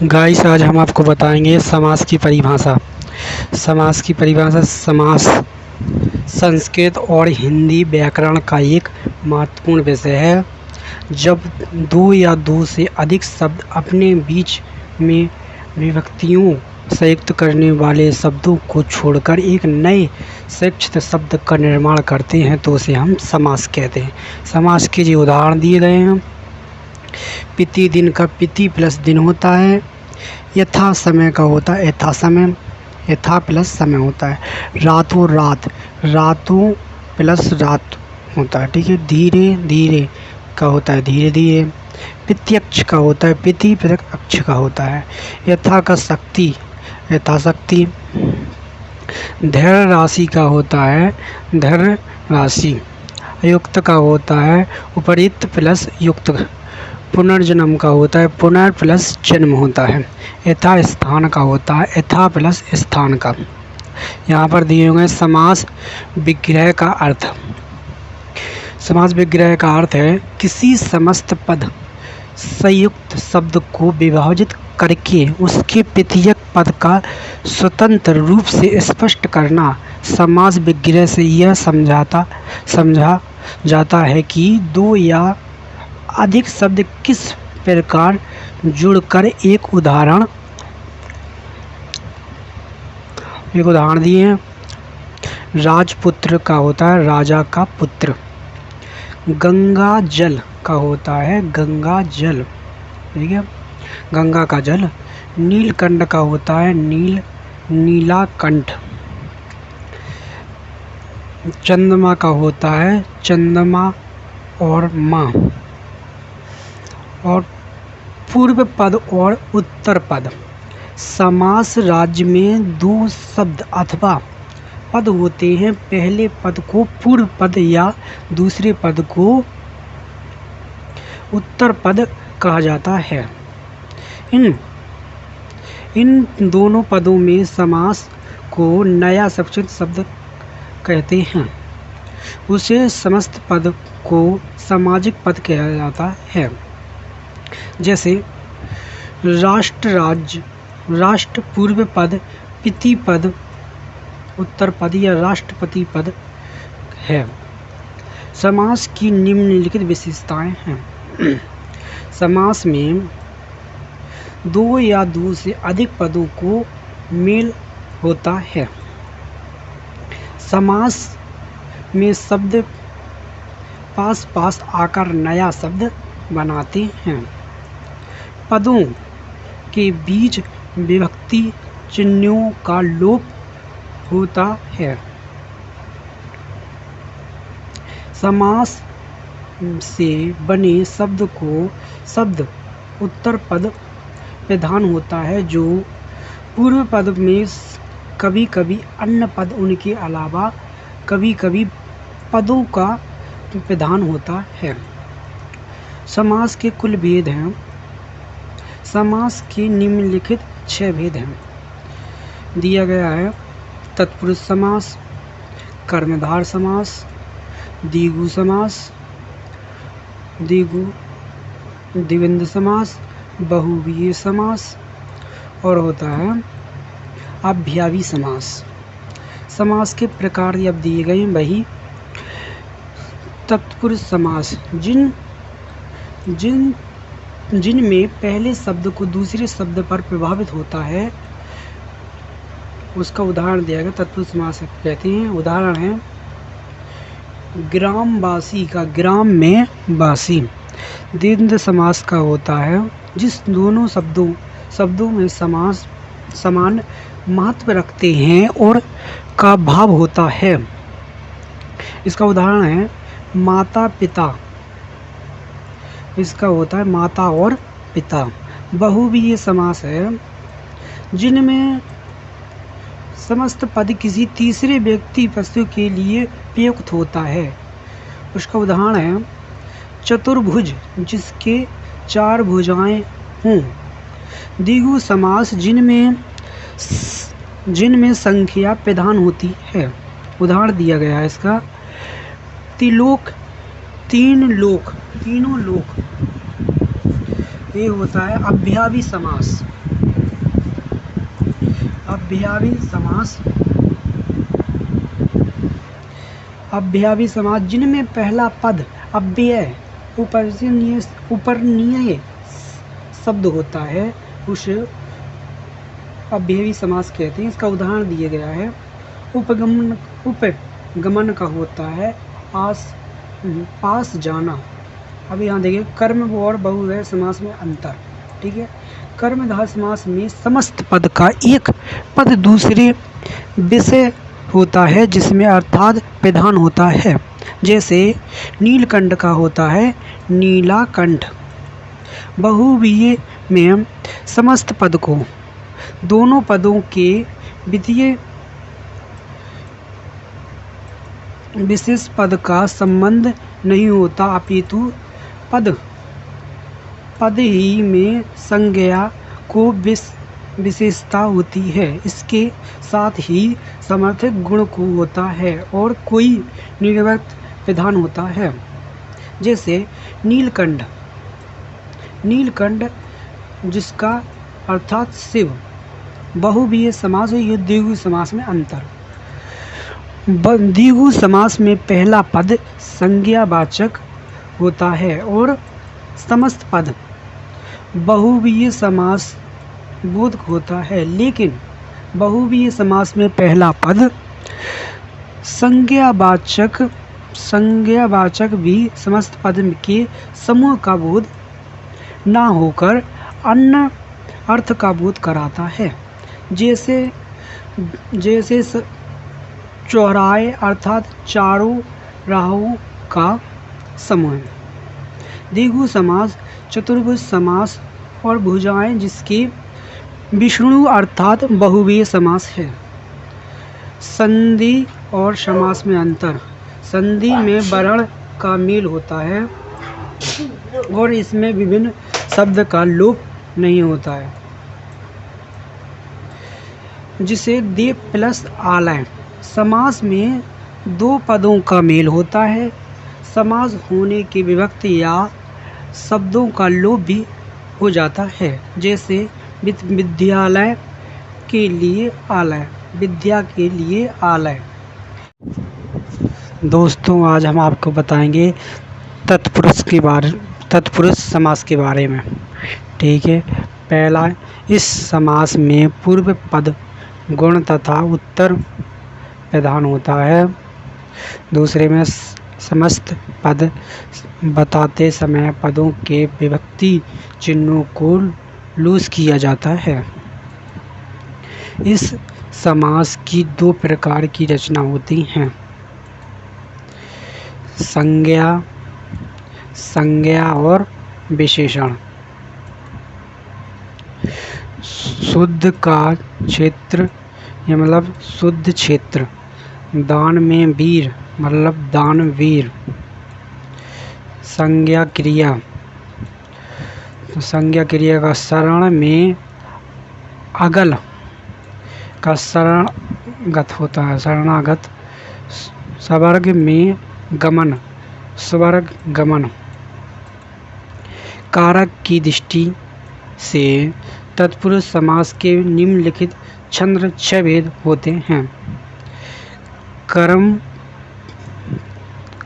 Guys आज हम आपको बताएंगे समास की परिभाषा। समास की परिभाषा समास संस्कृत और हिंदी व्याकरण का एक महत्वपूर्ण विषय है। जब दो या दो से अधिक शब्द अपने बीच में विभक्तियों संयुक्त करने वाले शब्दों को छोड़कर एक नए संक्षिप्त शब्द का निर्माण करते हैं तो उसे हम समास कहते हैं। समास के जो उदाहरण दिए गए हैं, पिति दिन का पिति प्लस दिन होता है। यथा समय का होता है यथा समय, यथा प्लस समय होता है। रातों रात, रातों प्लस रात होता है, ठीक है। धीरे धीरे का होता है धीरे धीरे। प्रत्यक्ष का होता है पिति प्लस अक्ष का होता है। यथा का शक्ति, यथा शक्ति। धैर्य राशि का होता है धैर्य राशि। युक्त का होता है उपरित प्लस युक्त। पुनर्जन्म का होता है पुनर् प्लस जन्म होता है। यथा स्थान का होता है यथा प्लस स्थान का। यहाँ पर दिए हुए समास विग्रह का अर्थ। समास विग्रह का अर्थ है किसी समस्त पद संयुक्त शब्द को विभाजित करके उसके प्रत्येक पद का स्वतंत्र रूप से स्पष्ट करना। समास विग्रह से यह समझा जाता है कि दो या अधिक शब्द किस प्रकार जुड़कर एक उदाहरण दिए हैं। राजपुत्र का होता है राजा का पुत्र। गंगा जल का होता है गंगा जल, ठीक है, गंगा का जल। नीलकंठ का होता है नीलाकंठ। चंद्रमा का होता है चंद्रमा और माँ। और पूर्व पद और उत्तर पद। समास राज्य में दो शब्द अथवा पद होते हैं। पहले पद को पूर्व पद या दूसरे पद को उत्तर पद कहा जाता है। इन दोनों पदों में समास को नया संक्षिप्त शब्द कहते हैं। उसे समस्त पद को सामाजिक पद कहा जाता है। जैसे राष्ट्र राज्य, राष्ट्र पूर्व पद, पिति पद उत्तर पद या राष्ट्रपति पद है। समास की निम्नलिखित विशेषताएं हैं। समास में दो या दो से अधिक पदों को मेल होता है। समास में शब्द पास पास आकर नया शब्द बनाते हैं। पदों के बीच विभक्ति चिन्हों का लोप होता है। समास से बने शब्द को शब्द उत्तर पद प्रधान होता है, जो पूर्व पद में कभी कभी अन्य पद उनके अलावा कभी कभी पदों का प्रधान होता है। समास के कुल भेद हैं। समास के निम्नलिखित 6 भेद हैं। दिया गया है तत्पुरुष समास, कर्मधार समास, द्विगु समास, द्विविध समास, बहुव्रीहि समास और होता है अव्ययी समास। समास के प्रकार अब दिए गए वही तत्पुरुष समास जिनमें पहले शब्द को दूसरे शब्द पर प्रभावित होता है, उसका उदाहरण दिया गया तत्पुरुष समास कहते हैं। उदाहरण है ग्रामवासी का ग्राम में वासी। द्वंद्व समास का होता है जिस दोनों शब्दों में समास समान महत्व रखते हैं और का भाव होता है। इसका उदाहरण है माता पिता, इसका होता है माता और पिता। बहुव्रीहि समास है जिनमें समस्त पद किसी तीसरे व्यक्ति वस्तु के लिए प्रयुक्त होता है। उसका उदाहरण है चतुर्भुज जिसके 4 भुजाएं हों। द्विगु समास जिनमें संख्या प्रधान होती है। उदाहरण दिया गया है इसका त्रिलोक, तीनों लोक। ये होता है अव्ययी समास। अव्ययी समास, अव्ययी समास जिनमें पहला पद अव्यय उपरनीय शब्द होता है उसे अव्ययी समास कहते हैं। इसका उदाहरण दिया गया है। उपगमन का होता है पास जाना। अब यहाँ देखिए कर्म और बहुव्रीहि समास में अंतर। ठीक है, कर्मधारय समास में समस्त पद का एक पद दूसरे विषय होता है जिसमें अर्थात प्रधान होता है। जैसे नीलकंठ का होता है नीलाकंठ। बहुव्रीहि में समस्त पद को दोनों पदों के द्वितीय विशेष पद का संबंध नहीं होता, अपितु पद ही में संज्ञा को विशेषता होती है। इसके साथ ही समर्थक गुण को होता है और कोई निर्वृत्त प्रधान होता है। जैसे नीलकंठ, नीलकंठ जिसका अर्थात शिव। बहुव्रीहि समास और द्विगु समास में अंतर। द्विगु समास में पहला पद संज्ञावाचक होता है और समस्त पद बहुव्रीहि समास बोधक होता है, लेकिन बहुव्रीहि समास में पहला पद संज्ञावाचक भी समस्त पद के समूह का बोध ना होकर अन्य अर्थ का बोध कराता है। जैसे चौराहे अर्थात चारों राहों का समूह। द्विगु समास चतुर्भुज समास और भुजाएं जिसके विष्णु अर्थात बहुव्रीहि समास है। संधि और समास में अंतर। संधि में वर्ण का मेल होता है और इसमें विभिन्न शब्द का लोप नहीं होता है। जिसे दे प्लस आलय। समास में दो पदों का मेल होता है। समास होने की विभक्ति या शब्दों का लोप भी हो जाता है। जैसे विद्यालय के लिए आलय, विद्या के लिए आलय। दोस्तों आज हम आपको बताएंगे तत्पुरुष समास के बारे में। ठीक है, पहला, इस समास में पूर्व पद गुण तथा उत्तर प्रधान होता है। दूसरे में समस्त पद बताते समय पदों के विभक्ति चिन्हों को लूज किया जाता है। इस समास की दो प्रकार की रचना होती हैं, संज्ञा और विशेषण। शुद्ध का क्षेत्र मतलब शुद्ध क्षेत्र। दान में वीर मतलब दानवीर। संज्ञा क्रिया, तो संज्ञा क्रिया का शरण में अगल का शरणगत होता है, शरणागत। स्वर्ग में गमन, स्वर्ग गमन। कारक की दृष्टि से तत्पुरुष समास के निम्नलिखित छंद 6 भेद होते हैं।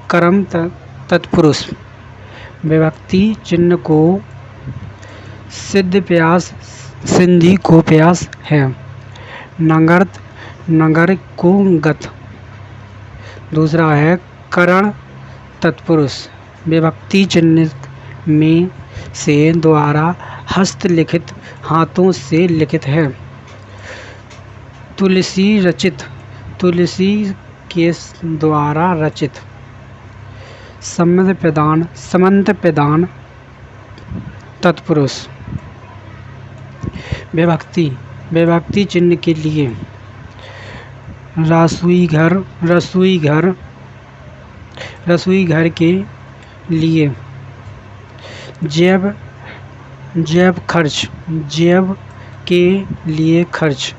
कर्म तत्पुरुष विभक्ति चिन्ह को सिद्ध प्यास सिंधी को प्यास है। नगर को गत। दूसरा है करण तत्पुरुष विभक्ति चिन्ह में से द्वारा हस्तलिखित हाथों से लिखित है। तुलसी रचित, तुलसी के द्वारा रचित। समंत प्रदान तत्पुरुष विभक्ति चिन्ह के लिए रसोई घर के लिए। जैब खर्च, जैब के लिए खर्च।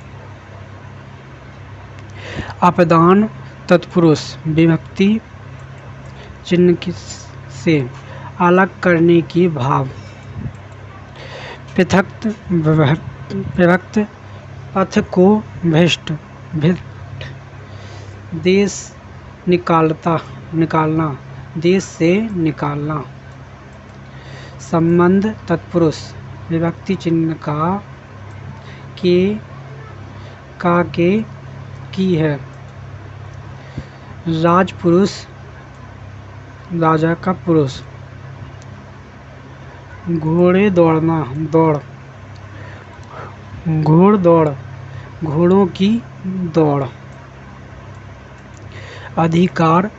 अपदान तत्पुरुष विभक्ति चिन्ह से अलग करने की भाव। पृथक अथ को भ्रष्ट भिट देश निकालना देश से निकालना। संबंध तत्पुरुष विभक्ति चिन्ह का के की है। राजपुरुष राजा का पुरुष। घोड़े दौड़ना दौड़ घोड़ दौड़ घोड़ों की दौड़। अधिकार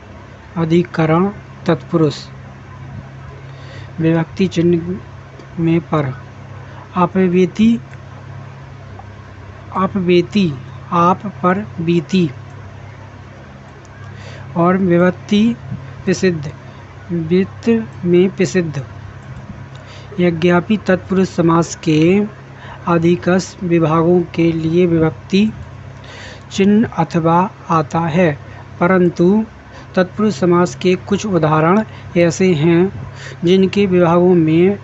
अधिकरण तत्पुरुष विभक्ति चिन्ह में पर। अपवेती आप पर बीती। और विभक्ति प्रसिद्ध वित्त में प्रसिद्ध। यज्ञापि तत्पुरुष समास के अधिकस विभागों के लिए विभक्ति चिन्ह अथवा आता है, परंतु तत्पुरुष समास के कुछ उदाहरण ऐसे हैं जिनके विभागों में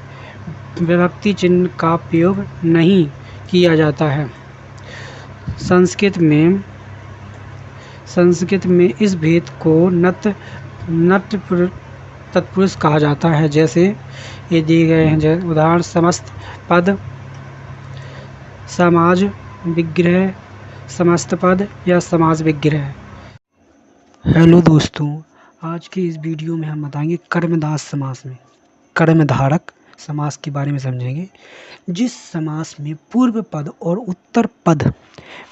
विभक्ति चिन्ह का प्रयोग नहीं किया जाता है। संस्कृत में इस भेद को नट तत्पुरुष कहा जाता है। जैसे ये दिए गए हैं, जैसे उदाहरण समस्त पद, समाज विग्रह, समस्त पद या समाज विग्रह। हेलो दोस्तों, आज के इस वीडियो में हम बताएंगे कर्मधारय समास में कर्मधारक समास के बारे में समझेंगे। जिस समास में पूर्व पद और उत्तर पद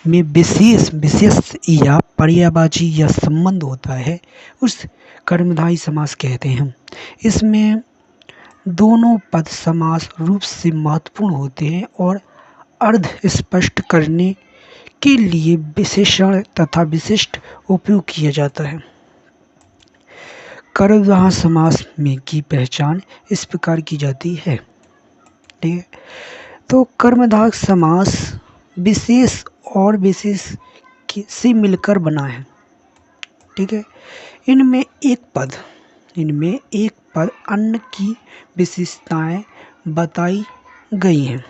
में विशेष या पर्यायवाची या संबंध होता है उस कर्मधारय समास कहते हैं। इसमें दोनों पद समास रूप से महत्वपूर्ण होते हैं और अर्थ स्पष्ट करने के लिए विशेषण तथा विशिष्ट उपयोग किया जाता है। कर्मधारय समास में की पहचान इस प्रकार की जाती है। ठीक है, तो कर्मधारय समास विशेष और विशेष से मिलकर बना है। ठीक है, इनमें एक पद अन्य की विशेषताएं बताई गई हैं।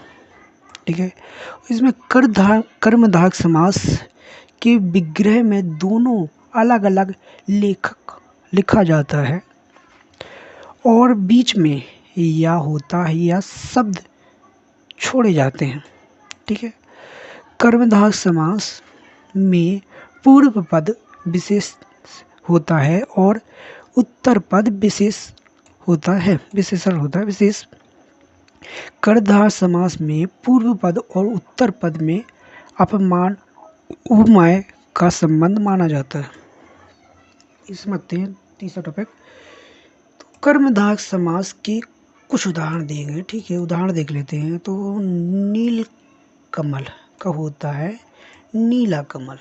ठीक है, इसमें कर्मधारय समास के विग्रह में दोनों अलग अलग लिखा जाता है और बीच में या होता है या शब्द छोड़े जाते हैं। ठीक है, कर्मधारय समास में पूर्व पद विशेष होता है और उत्तर पद विशेषण होता है। कर्मधारय समास में पूर्व पद और उत्तर पद में अपमान उपमाय का संबंध माना जाता है। इसमें तीसरा टॉपिक, तो कर्मधारय समास के कुछ उदाहरण दिए गए। ठीक है, उदाहरण देख लेते हैं। तो नील कमल का होता है नीला कमल।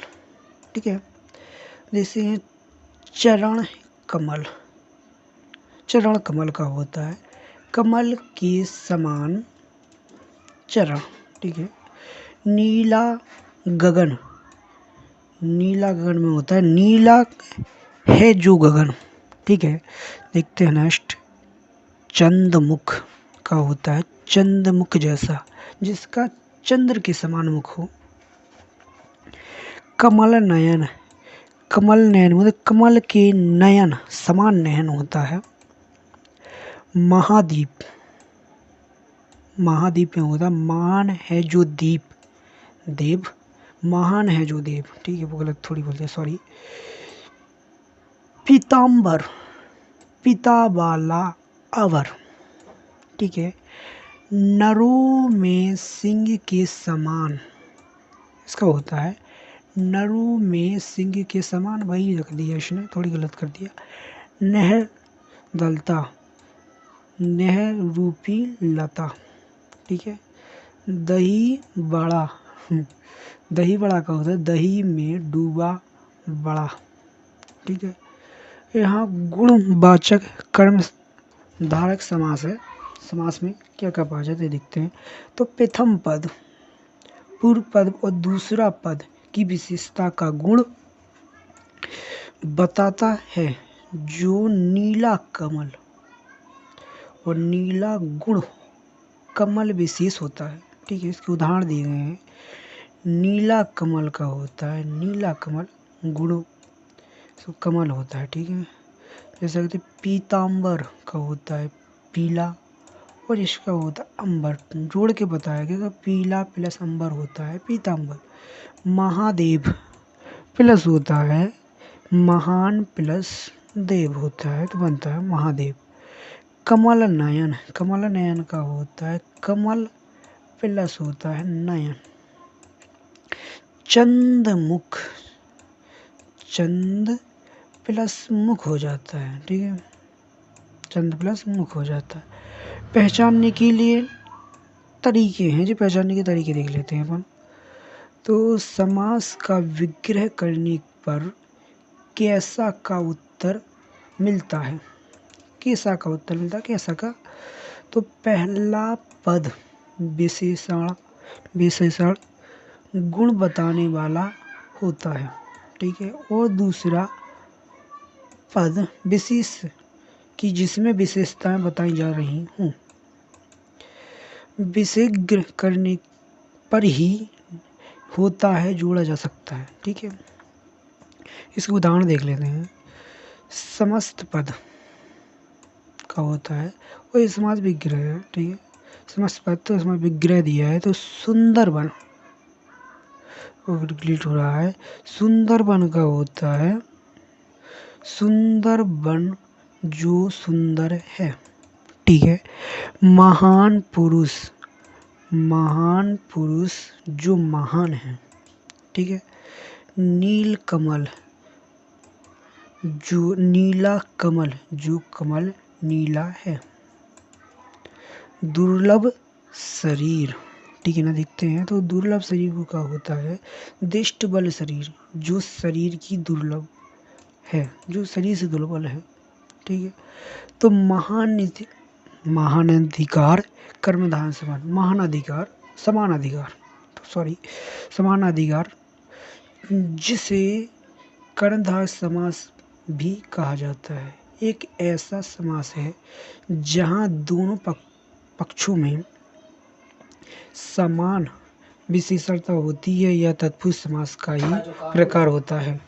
ठीक है, जैसे चरण कमल का होता है कमल के समान चरण। ठीक है, नीला गगन में होता है नीला है जो गगन। ठीक है, देखते हैं नेक्स्ट। चंद्रमुख का होता है चंद्रमुख जैसा, जिसका चंद्र के समान मुख हो। कमल नयन मतलब कमल के नयन समान नयन होता है। महाद्वीप में होता है महान है जो देव महान है जो देव। ठीक है, वो गलत थोड़ी बोलते हैं, सॉरी। पीतांबर पिता वाला अवर। ठीक है, नरों में सिंह के समान, इसका होता है नरों में सिंह के समान, वही रख दिया इसने, थोड़ी गलत कर दिया। नहर दलता नहर रूपी लता। ठीक है, दही बड़ा का होता है दही में डूबा बड़ा। ठीक है, यहाँ गुणवाचक कर्मधारय समास है। समास में क्या क्या पाया जाता है देखते हैं। तो प्रथम पद पूर्व पद और दूसरा पद की विशेषता का गुण बताता है। जो नीला कमल और नीला गुण कमल विशेष होता है। ठीक है, इसके उदाहरण दिए गए हैं। नीला कमल का होता है, नीला कमल गुण तो कमल होता है, ठीक है। जैसे कहते पीतांबर का होता है पीला, और इसका होता है अंबर। जोड़ के बताया गया कि पीला प्लस अंबर होता है पीतांबर। महादेव प्लस होता है महान प्लस देव होता है तो बनता है महादेव। कमल नयन, कमल नयन का होता है कमल प्लस होता है नयन। चंद्रमुख, चंद प्लस मुख हो जाता है, ठीक है, चंद प्लस मुख हो जाता है। पहचानने के लिए तरीके हैं जी, पहचानने के तरीके देख लेते हैं अपन। तो समास का विग्रह करने पर कैसा का उत्तर मिलता है, कैसा का उत्तर मिलता है, कैसा का। तो पहला पद विशेषण, विशेषण गुण बताने वाला होता है, ठीक है, और दूसरा पद विशेष कि जिसमें विशेषताएं बताई जा रही हूँ। विशेषण करने पर ही होता है जोड़ा जा सकता है, ठीक है। इसका उदाहरण देख लेते हैं। समस्त पद का होता है और ये समास विग्रह है, ठीक है। समस्त पद तो इसमें विग्रह दिया है, तो सुंदर वन डिलीट हो रहा है। सुंदर वन का होता है सुंदर वन जो सुंदर है, ठीक है। महान पुरुष, महान पुरुष जो महान है, ठीक है। नील कमल, जो नीला कमल जो कमल नीला है। दुर्लभ शरीर, ठीक है ना, देखते हैं। तो दुर्लभ शरीर का होता है दिष्ट बल शरीर, जो शरीर की दुर्लभ है, जो शरीर से दुर्बल है, ठीक है। तो महान अधिकार कर्मधारय समान, महान अधिकार समान अधिकार, तो सॉरी समान अधिकार, जिसे कर्णधारय समास भी कहा जाता है। एक ऐसा समास है जहाँ दोनों पक्षों में समान विशेषणता होती है, या तत्पुरुष समास का ही प्रकार होता है।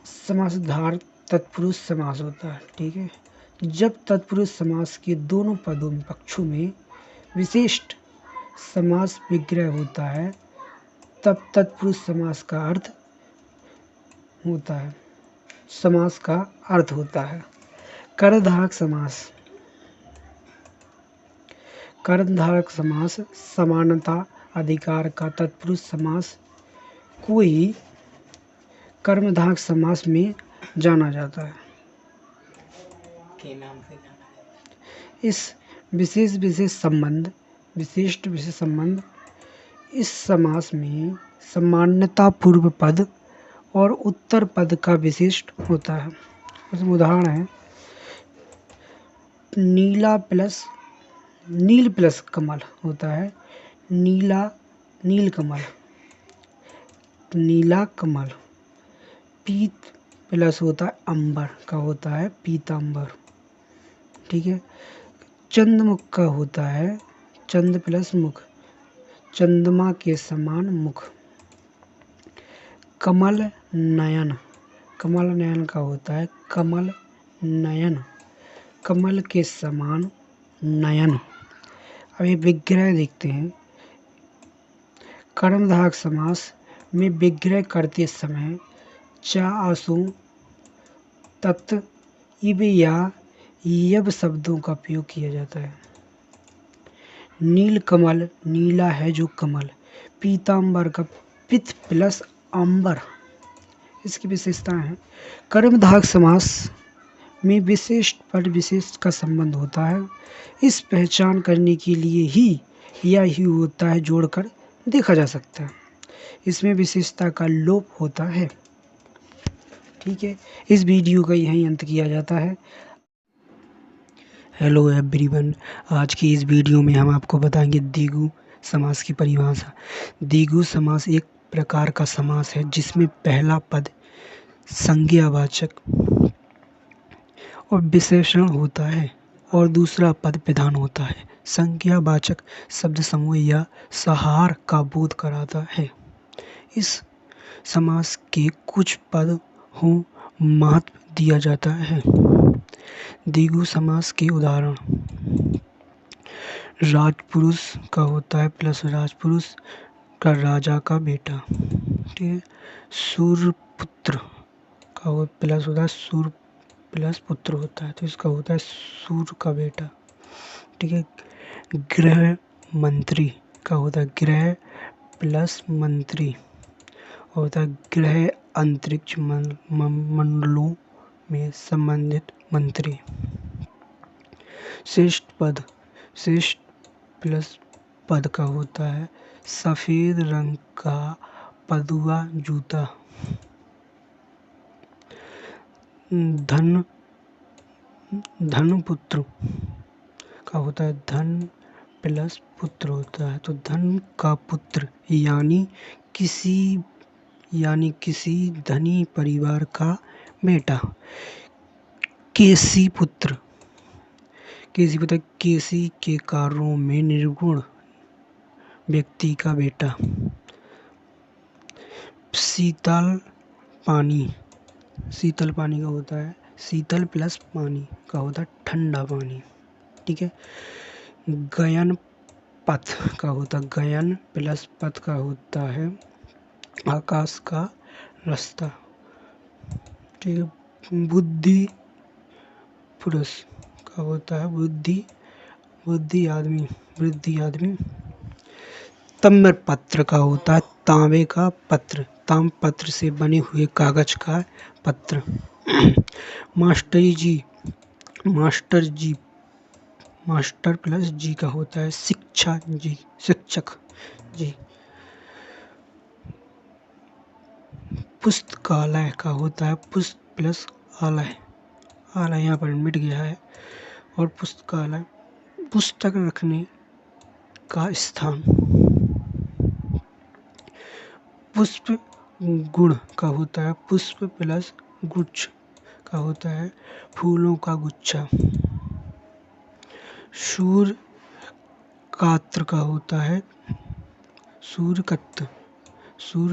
समासधार तत्पुरुष समास होता है, ठीक है। जब तत्पुरुष समास के दोनों पदों में पक्षों में विशिष्ट समास विग्रह होता है, तब तत्पुरुष समास का अर्थ होता है, समास का अर्थ होता है। कर्णधारक समास, कर्णधारक समास समानता अधिकार का तत्पुरुष समास को ही कर्मधारक समास में जाना जाता है, के नाम से जाना जाता है। इस विशेष संबंध, विशिष्ट विशेष संबंध, इस समास में सामान्यता पूर्व पद और उत्तर पद का विशिष्ट होता है। इसमें उदाहरण है नीला प्लस नील प्लस कमल होता है नीला, नील कमल, नीला कमल। पीत प्लस होता है अंबर का होता है पीतांबर, ठीक है। चंद्रमुख का होता है चंद प्लस मुख, चंद्रमा के समान मुख। कमल नयन, कमल नयन का होता है कमल नयन, कमल के समान नयन। अब ये विग्रह देखते हैं। कर्मधारक समास में विग्रह करते समय चा आसु तत् इब या यब शब्दों का प्रयोग किया जाता है। नील कमल नीला है जो कमल, पीतांबर का पित प्लस अंबर, इसकी विशेषताएं हैं। कर्मधारक समास में विशेष पद विशेष का संबंध होता है। इस पहचान करने के लिए ही यह ही होता है जोड़कर देखा जा सकता है। इसमें विशेषता का लोप होता है, ठीक है। इस वीडियो का यहीं अंत किया जाता है। हेलो एवरीवन, आज की इस वीडियो में हम आपको बताएंगे द्विगु समास की परिभाषा। द्विगु समास एक प्रकार का समास है जिसमें पहला पद संज्ञावाचक और विशेषण होता है। और दूसरा पद प्रधान होता है। संज्ञावाचक शब्द समूह या सहार का बोध कराता है। इस समास के कुछ पद हो महत्व दिया जाता है। द्विगु समास के उदाहरण राजपुरुष का होता है प्लस राजपुरुष का राजा का बेटा, ठीक है। सूर्यपुत्र का हो प्लस होता है सूर्य प्लस पुत्र होता है, तो इसका होता है सूर्य का बेटा, ठीक है। गृह मंत्री का होता है गृह प्लस मंत्री, होता है गृह अंतरिक्ष मंडलों में संबंधित मंत्री। श्रेष्ठ पद श्रेष्ठ प्लस पद का होता है सफेद रंग का पदुआ जूता। धनपुत्र का होता है धन प्लस पुत्र होता है, तो धन का पुत्र यानी किसी धनी परिवार का बेटा। केसी पुत्र केसी के कार्यों में निर्गुण व्यक्ति का बेटा। शीतल पानी का होता है शीतल प्लस पानी का होता है ठंडा पानी, ठीक है। गयन पथ का होता है गयन प्लस पथ का होता है आकाश का रास्ता, ठीक है। बुद्धि पुरुष का होता है बुद्धि आदमी। ताम्रपत्र का होता है तांबे का पत्र, ताम्रपत्र से बने हुए कागज का पत्र। मास्टर प्लस जी का होता है शिक्षक जी। पुस्तकालय का होता है पुस्त प्लस आलय यहाँ पर मिट गया है, और पुस्तकालय पुस्तक रखने का स्थान। पुष्प गुण का होता है पुष्प प्लस गुच्छ का होता है फूलों का गुच्छा। सूर्य कात्र का होता है सूर्य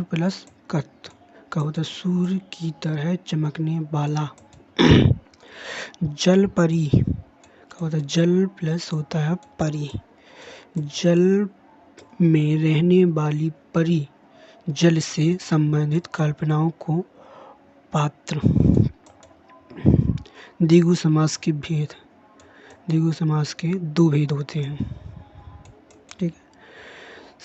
प्लस कत्त का होता है सूर्य की तरह चमकने वाला। जल परी का होता है जल प्लस होता है परी, जल में रहने वाली परी, जल से संबंधित कल्पनाओं को पात्र। द्विगु समास के भेद द्विगु समास के दो भेद होते हैं, ठीक है।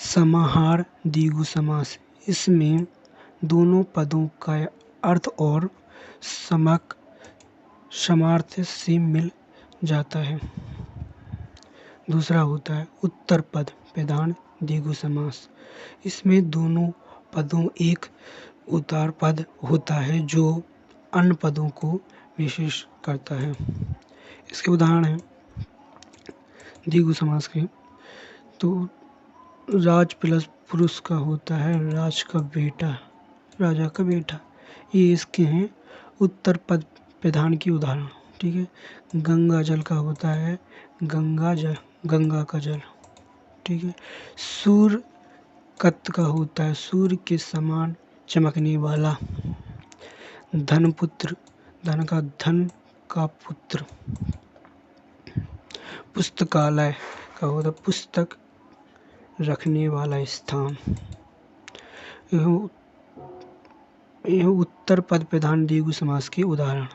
समाहार द्विगु समास, इसमें दोनों पदों का अर्थ और समार्थ से मिल जाता है। दूसरा होता है उत्तर पद प्रधान द्विगु समास, इसमें दोनों पदों एक उतार पद होता है जो अन्य पदों को विशेष करता है। इसके उदाहरण हैं द्विगु समास के, तो राज प्लस पुरुष का होता है राजा का बेटा, ये इसके हैं उत्तर पद प्रधान की उदाहरण, ठीक है। गंगा जल का होता है गंगा का जल, ठीक है। सूर्य कत्त का होता है सूर्य के समान चमकने वाला। धनपुत्र धन का पुत्र। पुस्तकालय का होता है पुस्तक रखने वाला स्थान। यह उत्तर पद प्रधान द्विगु समास के उदाहरण,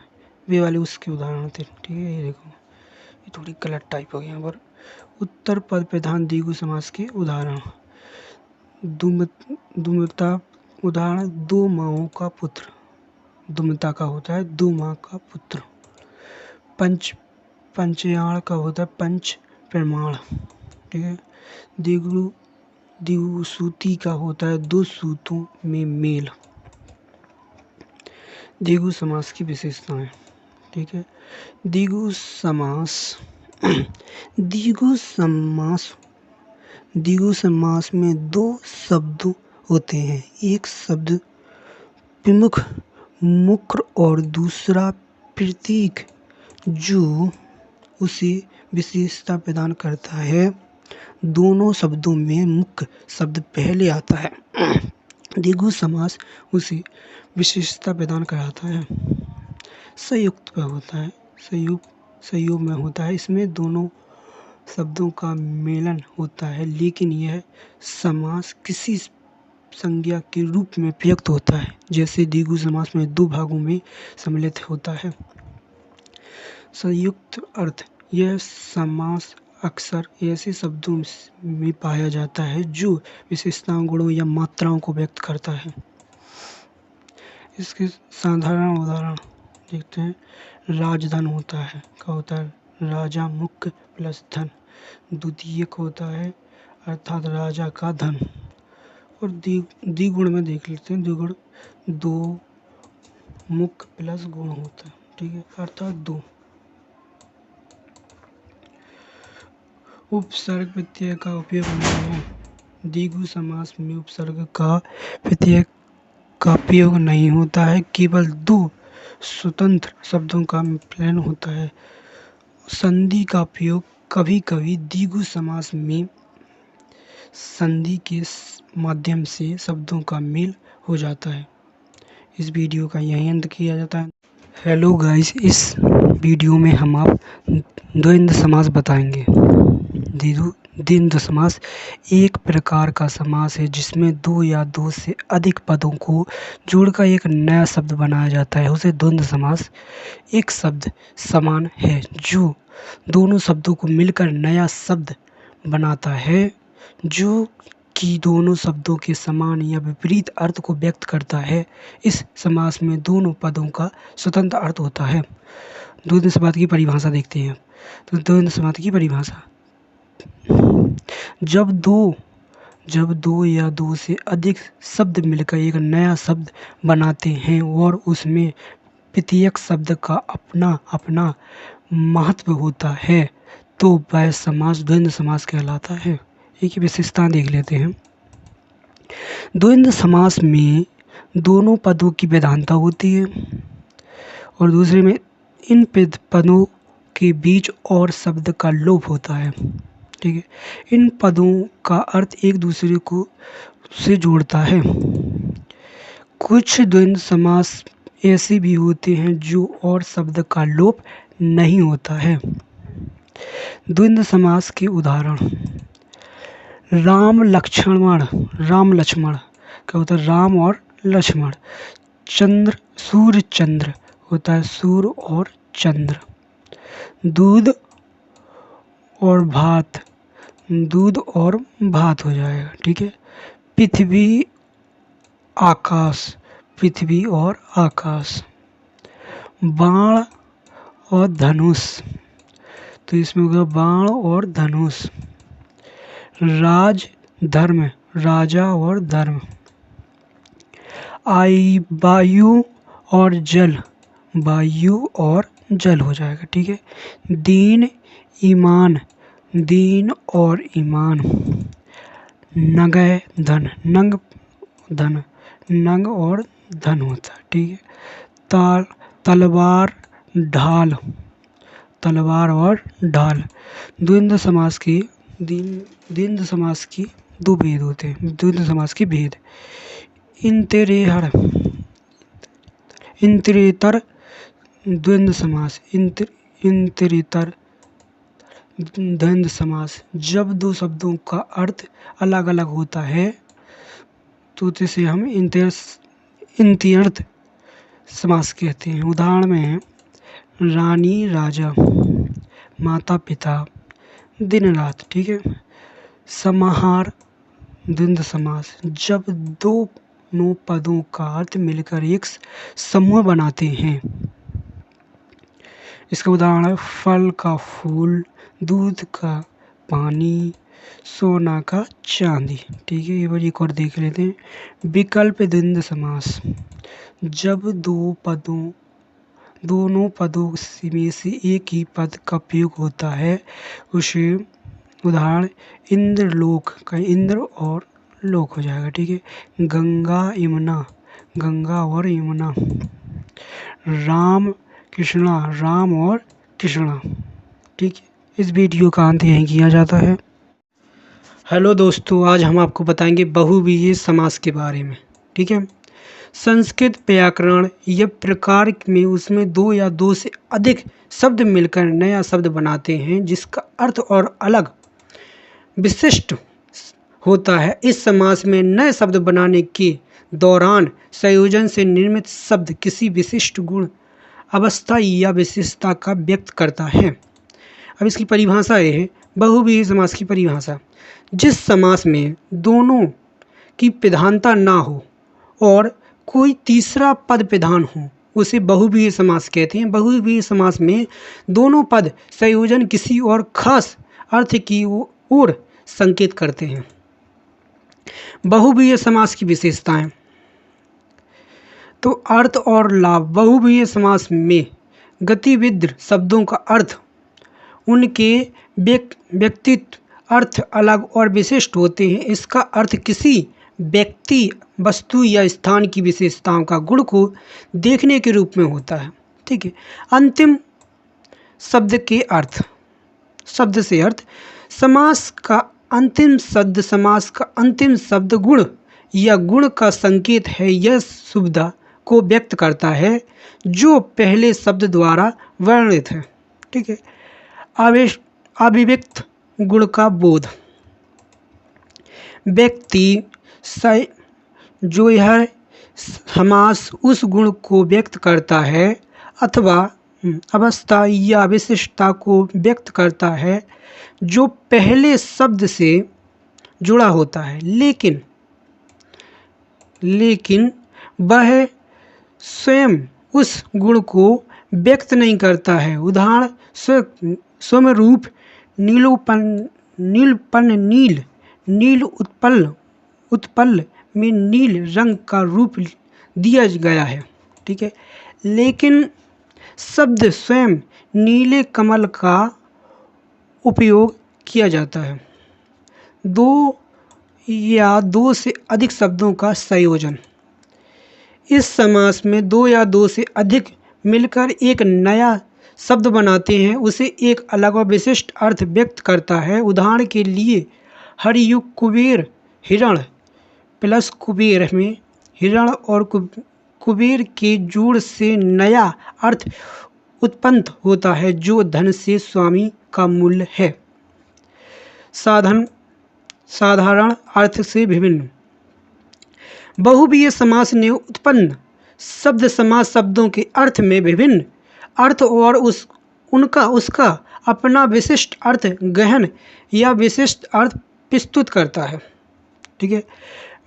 वे वाले उसके उदाहरण थे, ठीक है। ये देखो ये थोड़ी गलत टाइप हो गई यहाँ पर। उत्तर पद प्रधान द्विगु समास के उदाहरण दुमता उदाहरण दो माओं का पुत्र, दुमता का होता है दो माँ का पुत्र। पंचयाण का होता है पंच प्रमाण, ठीक है। द्विसूती का होता है दो सूतों में मेल। द्विगु समास की विशेषताएं, ठीक है। द्विगु समास में दो शब्द होते हैं, एक शब्द प्रमुख मुख्य और दूसरा प्रतीक जो उसे विशेषता प्रदान करता है। दोनों शब्दों में मुख्य शब्द पहले आता है। द्विगु समास उसे विशेषता प्रदान कराता है। संयुक्त में होता है, संयोग में होता है। इसमें दोनों शब्दों का मेलन होता है, लेकिन यह समास किसी संज्ञा के रूप में प्रयुक्त होता है। जैसे द्विगु समास में दो भागों में सम्मिलित होता है। संयुक्त अर्थ, यह समास अक्सर ऐसे शब्दों में पाया जाता है जो विशेषताओं, गुणों या मात्राओं को व्यक्त करता है। इसके साधारण उदाहरण देखते हैं। राजधन होता है, क्या होता है? राजा मुख्य प्लस धन। द्वितीयक होता है अर्थात राजा का धन। और द्विगुण में देख लेते हैं। द्विगुण दो मुख्य प्लस गुण होता है, ठीक है, अर्थात दो। उपसर्ग प्रत्यय का उपयोग नहीं है। द्विगु समास में उपसर्ग का प्रत्यय का उपयोग नहीं होता है, केवल दो स्वतंत्र शब्दों का मिलन होता है। संधि का उपयोग कभी कभी द्विगु समास में संधि के माध्यम से शब्दों का मेल हो जाता है। इस वीडियो का यही अंत किया जाता है। हेलो गाइस, इस वीडियो में हम आप द्वंद्व समास बताएंगे। द्वंद्व समास एक प्रकार का समास है जिसमें दो या दो से अधिक पदों को जोड़कर एक नया शब्द बनाया जाता है, उसे द्वंद्व समास। एक शब्द समान है जो दोनों शब्दों को मिलकर नया शब्द बनाता है, जो कि दोनों शब्दों के समान या विपरीत अर्थ को व्यक्त करता है। इस समास में दोनों पदों का स्वतंत्र अर्थ होता है। द्वंद्व समास की परिभाषा देखते हैं। तो द्वंद्व समास की परिभाषा, जब दो या दो से अधिक शब्द मिलकर एक नया शब्द बनाते हैं और उसमें प्रत्येक शब्द का अपना अपना महत्व होता है, तो वह समास द्वंद्व समास कहलाता है। एक विशेषता देख लेते हैं। द्वंद्व समास में दोनों पदों की वैधानता होती है और दूसरे में इन पदों के बीच और शब्द का लोप होता है, ठीक है। इन पदों का अर्थ एक दूसरे को से जोड़ता है। कुछ द्वंद्व समास ऐसे भी होते हैं जो और शब्द का लोप नहीं होता है। द्वंद्व समास के उदाहरण, राम लक्ष्मण। राम लक्ष्मण क्या होता है? राम और लक्ष्मण। चंद्र सूर्य चंद्र होता है सूर्य और चंद्र। दूध और भात, दूध और भात हो जाएगा, ठीक है। पृथ्वी आकाश, पृथ्वी और आकाश। बाण और धनुष, तो इसमें होगा बाण और धनुष। राज धर्म, राजा और धर्म। वायु और जल, वायु और जल हो जाएगा, ठीक है। दीन ईमान, दीन और ईमान। नग धन, नंग धन, नंग और धन होता है, ठीक है। तलवार ढाल, तलवार और ढाल। द्वंद्व समास की दो भेद होते हैं। द्वंद्व समास के भेद, इंतरेहर, इंतरेतर द्वंद्व समास। इंतरेतर द्वंद्व समास, जब दो शब्दों का अर्थ अलग अलग होता है तो इसे हम इंत्यर्थ समास कहते हैं। उदाहरण में है रानी राजा, माता पिता, दिन रात, ठीक है। समाहार द्वंद्व समास, जब दोनों पदों का अर्थ मिलकर एक समूह बनाते हैं। इसका उदाहरण है फल का फूल, दूध का पानी, सोना का चांदी, ठीक है। ये एक और देख लेते हैं। विकल्प द्वंद्व समास, जब दोनों पदों में से एक ही पद का प्रयोग होता है, उसे उदाहरण इंद्रलोक का इंद्र और लोक हो जाएगा, ठीक है। गंगा यमुना, गंगा और यमुना। राम कृष्णा, राम और कृष्णा। ठीक है, इस वीडियो का अंत यहीं किया जाता है। हेलो दोस्तों, आज हम आपको बताएंगे बहुव्रीहि समास के बारे में। ठीक है, संस्कृत व्याकरण या प्रकार में उसमें दो या दो से अधिक शब्द मिलकर नया शब्द बनाते हैं जिसका अर्थ और अलग विशिष्ट होता है। इस समास में नए शब्द बनाने के दौरान संयोजन से निर्मित शब्द किसी विशिष्ट गुण, अवस्था या विशेषता का व्यक्त करता है। अब इसकी परिभाषा ये है, बहुव्रीहि समास की परिभाषा: जिस समास में दोनों की प्रधानता ना हो और कोई तीसरा पद प्रधान हो उसे बहुव्रीहि समास कहते हैं। बहुव्रीहि समास में दोनों पद संयोजन किसी और खास अर्थ की ओर संकेत करते हैं। बहुव्रीहि समास की विशेषताएं तो अर्थ और लाभ। बहुव्रीहि समास में गतिविधि शब्दों का अर्थ, उनके व्यक्तित्व अर्थ अलग और विशिष्ट होते हैं। इसका अर्थ किसी व्यक्ति, वस्तु या स्थान की विशेषताओं का गुण को देखने के रूप में होता है। ठीक है, अंतिम शब्द के अर्थ, शब्द से अर्थ। समास का अंतिम शब्द गुण या गुण का संकेत है। यह सुविधा को व्यक्त करता है जो पहले शब्द द्वारा वर्णित है। ठीक है, अभिव्यक्त गुण का बोध। व्यक्ति जो यह समास उस गुण को व्यक्त करता है अथवा अवस्था या विशिष्टता को व्यक्त करता है जो पहले शब्द से जुड़ा होता है, लेकिन वह स्वयं उस गुण को व्यक्त नहीं करता है। उदाहरण स्वरूप नील उत्पल में नील रंग का रूप दिया गया है। ठीक है, लेकिन शब्द स्वयं नीले कमल का उपयोग किया जाता है। दो या दो से अधिक शब्दों का संयोजन। इस समास में दो या दो से अधिक मिलकर एक नया शब्द बनाते हैं, उसे एक अलग और विशिष्ट अर्थ व्यक्त करता है। उदाहरण के लिए हरियुग कुबेर, हिरण प्लस कुबेर में हिरण और कुबेर के जोड़ से नया अर्थ उत्पन्न होता है जो धन से स्वामी का मूल्य है। साधारण अर्थ से विभिन्न। बहुव्रीहि समास ने उत्पन्न शब्द समास शब्दों के अर्थ में विभिन्न अर्थ और उसका अपना विशिष्ट अर्थ गहन या विशिष्ट अर्थ प्रस्तुत करता है। ठीक है,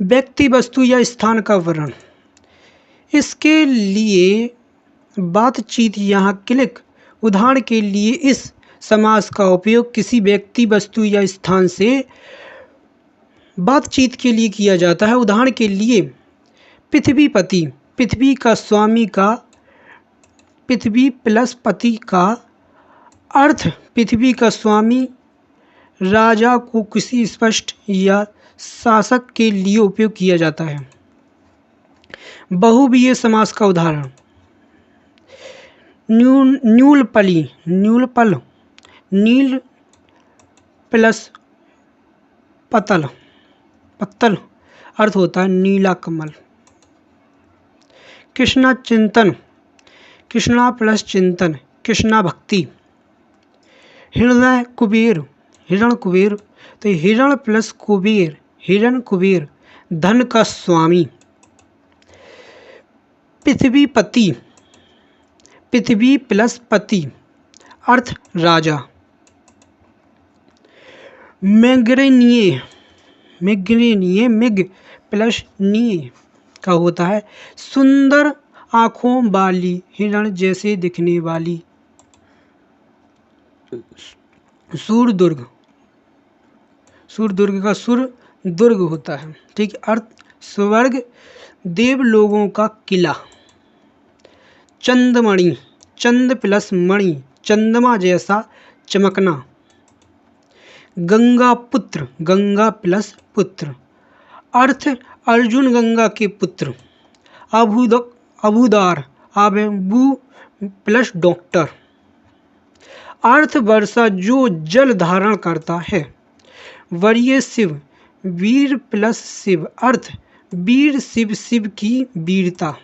व्यक्ति, वस्तु या स्थान का वर्णन। इसके लिए बातचीत यहाँ क्लिक। उदाहरण के लिए इस समास का उपयोग किसी व्यक्ति, वस्तु या स्थान से बातचीत के लिए किया जाता है। उदाहरण के लिए पृथ्वीपति, पृथ्वी का स्वामी का पृथ्वी प्लस पति का अर्थ पृथ्वी का स्वामी राजा को किसी स्पष्ट या शासक के लिए उपयोग किया जाता है। बहुव्रीहि समास का उदाहरण न्यूलपली, न्यूलपल, नील प्लस पत्तल अर्थ होता है नीला कमल। कृष्णा चिंतन, कृष्णा प्लस चिंतन, कृष्णा भक्ति। हृदय कुबेर, हिरण कुबेर, तो हिरण प्लस कुबेर, हिरण कुबेर, धन का स्वामी। पृथ्वीपति, पृथ्वी प्लस पति, अर्थ राजा। मैग्रेनिये, मिग प्लस निये का होता है सुंदर आँखों वाली, हिरण जैसे दिखने वाली। सूरदुर्ग, सूरदुर्ग का सुर दुर्ग होता है। ठीक, अर्थ स्वर्ग, देव लोगों का किला। चंदमणि, चंद प्लस मणि, चंद्रमा जैसा चमकना। गंगा पुत्र, गंगा प्लस पुत्र, अर्थ अर्जुन गंगा के पुत्र। अबूदार, अबू प्लस डॉक्टर। अर्थ वर्षा जो जल धारण करता है। वरीय शिव, वीर प्लस शिव, अर्थ वीर शिव, शिव की वीरता।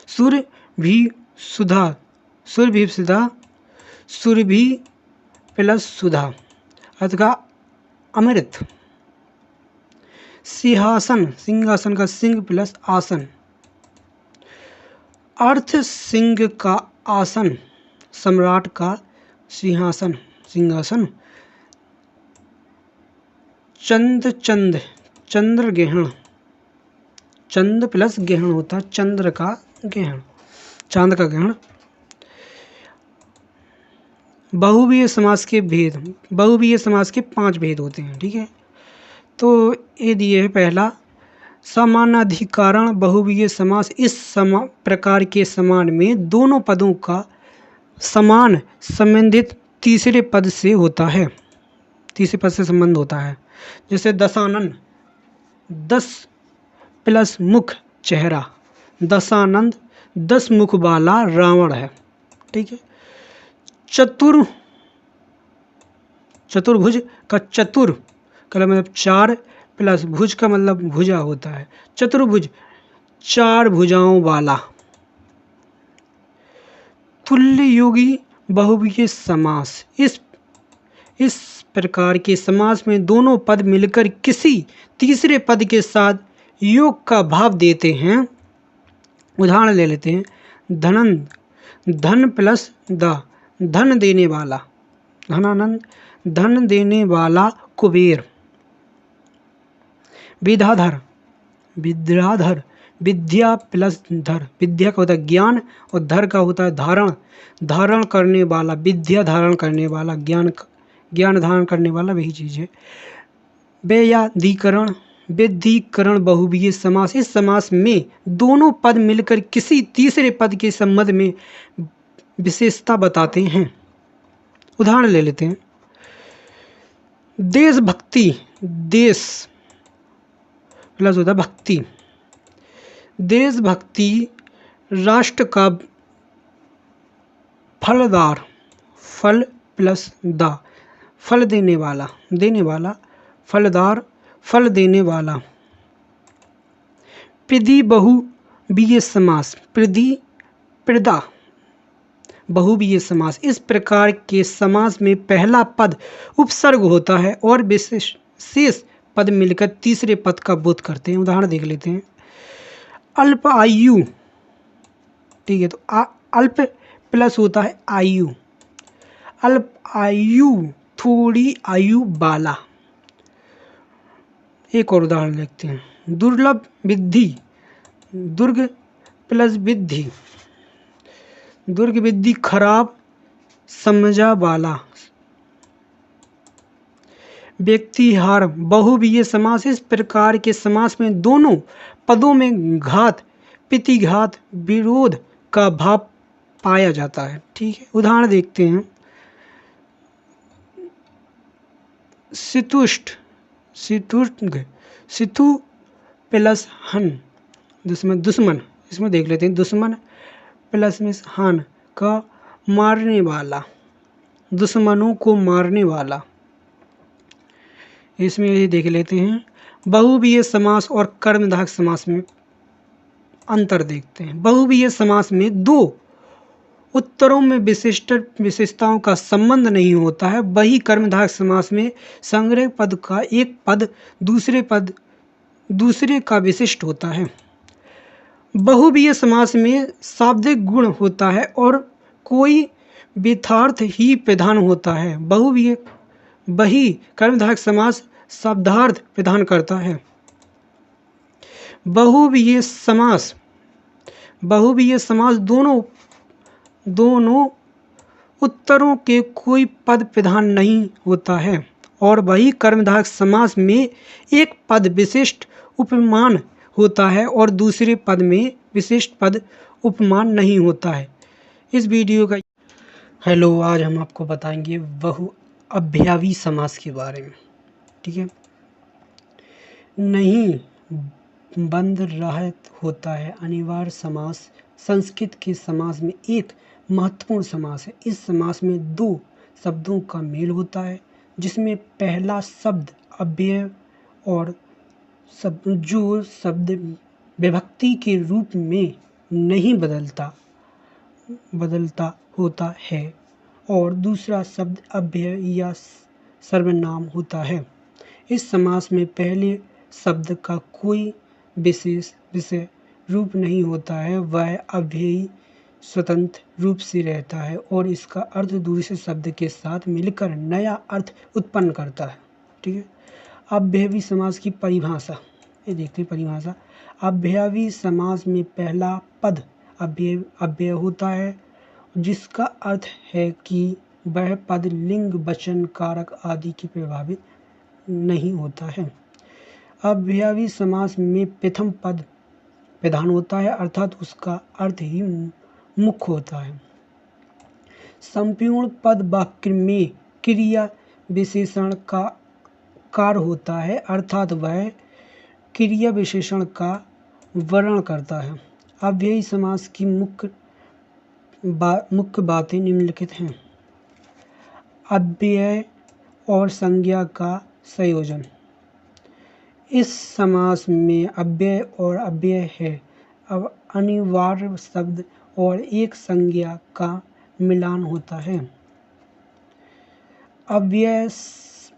सुर भी सुधा, सुर भी सुधा, सुरभि प्लस सुधा, अर्थ का अमृत। सिंहासन, सिंहासन का सिंह प्लस आसन, अर्थ सिंह का आसन, सम्राट का सिंहासन, सिंहासन। चंद, चंद, चंद्र ग्रहण, चंद प्लस ग्रहण होता है, चंद्र का ग्रहण, चांद का ग्रहण। बहुव्रीहि समास के भेद, बहुव्रीहि समास के 5 भेद होते हैं, ठीक है। तो ये दिए है पहला, समानाधिकारण बहुव्रीहि समास, इस प्रकार के समान में दोनों पदों का समान संबंधित तीसरे पद से होता है, तीसरे पद से संबंध होता है। जैसे दशानन, 10 प्लस मुख चेहरा, दशानंद 10 मुख वाला रावण है, ठीक है। चतुर्भुज का चतुर का मतलब 4 प्लस भुज का मतलब भुजा होता है, चतुर्भुज 4 भुजाओं वाला। तुल्य योगी बहुव्रीहि समास, इस प्रकार के समास में दोनों पद मिलकर किसी तीसरे पद के साथ योग का भाव देते हैं। उदाहरण ले लेते हैं, धनंद, धन प्लस द, धन देने वाला, धनानंद धन देने वाला कुबेर। विद्याधर, विद्याधर विद्या प्लस धर, विद्या का होता है ज्ञान और धर का होता है धारण, धारण करने वाला, विद्या धारण करने वाला, ज्ञान धारण करने वाला, वही चीज़ है। व्ययाधिकरण, विधिकरण बहुव्रीहि समास, इस समास में दोनों पद मिलकर किसी तीसरे पद के संबंध में विशेषता बताते हैं। उदाहरण ले लेते हैं, देशभक्ति, देश प्लस होता है भक्ति, देशभक्ति राष्ट्र का फलदार, फल प्लस दा, फल देने वाला, देने वाला, फलदार फल देने वाला। प्रदि बहुव्रीहि समास, प्रदि प्रदा बहुव्रीहि समास, इस प्रकार के समास में पहला पद उपसर्ग होता है और शेष पद मिलकर तीसरे पद का बोध करते हैं। उदाहरण देख लेते हैं, अल्प आयु, ठीक है, तो अल्प प्लस होता है आयु, अल्प आयु थोड़ी आयु वाला। एक और उदाहरण देखते हैं, दुर्लभ विद्धि, दुर्ग प्लस विद्धि, दुर्ग विद्धि खराब समझा वाला। व्यक्तिहार बहुव्रीहि समास, इस प्रकार के समास में दोनों पदों में घात, प्रतिघात, विरोध का भाव पाया जाता है, ठीक है। उदाहरण देखते हैं, सितुष्ट, सितुष्ट, सितु प्लस हन, दुश्मन, दुश्मन, इसमें देख लेते हैं, दुश्मन प्लस में हन का मारने वाला, दुश्मनों को मारने वाला। इसमें ये देख लेते हैं, बहुव्रीहि समास और कर्मधारक समास में अंतर देखते हैं। बहुव्रीहि समास में दो उत्तरों में विशेषताओं का संबंध नहीं होता है, वही कर्मधारक समास में संग्रह पद का एक पद दूसरे का विशिष्ट होता है। बहुव्रीहि समास में शाब्दिक गुण होता है और कोई विधार्थ ही प्रधान होता है, वही कर्मधारक समास शब्दार्थ प्रदान करता है। बहुव्रीहि समास दोनों उत्तरों के कोई पद प्रधान नहीं होता है और वही कर्मधारक समास में एक पद विशिष्ट उपमान होता है और दूसरे पद में विशिष्ट पद उपमान नहीं होता है। इस वीडियो का हेलो, आज हम आपको बताएंगे बहुअव्ययी समास के बारे में, ठीक है। नहीं बंद रहत होता है अनिवार्य समास, संस्कृत के समास में एक महत्वपूर्ण समास है। इस समास में दो शब्दों का मेल होता है, जिसमें पहला शब्द अव्यय और जो शब्द विभक्ति के रूप में नहीं बदलता होता है और दूसरा शब्द अव्यय या सर्वनाम होता है। इस समास में पहले शब्द का कोई विशेष विषय रूप नहीं होता है, वह अव्ययी स्वतंत्र रूप से रहता है और इसका अर्थ दूसरे शब्द के साथ मिलकर नया अर्थ उत्पन्न करता है। ठीक है। अव्ययी समास की परिभाषा, ये देखते हैं परिभाषा। अव्ययी समास में पहला पद अव्यय होता है, जिसका अर्थ है कि वह पद लिंग, वचन, कारक आदि के प्रभावित नहीं होता है। अव्ययी समास में प्रथम पद प्रधान होता है, अर्थात उसका अर्थ ही मुख्य होता है। संपूर्ण पद वाक्य में क्रिया विशेषण का कार्य होता है, अर्थात वह क्रिया विशेषण का वर्णन करता है। अव्ययी समास की मुख्य बातें निम्नलिखित हैं। अव्यय और संज्ञा का संयोजन। इस समास में अव्यय और अव्यय है अब अनिवार्य शब्द और एक संज्ञा का मिलान होता है। अव्यय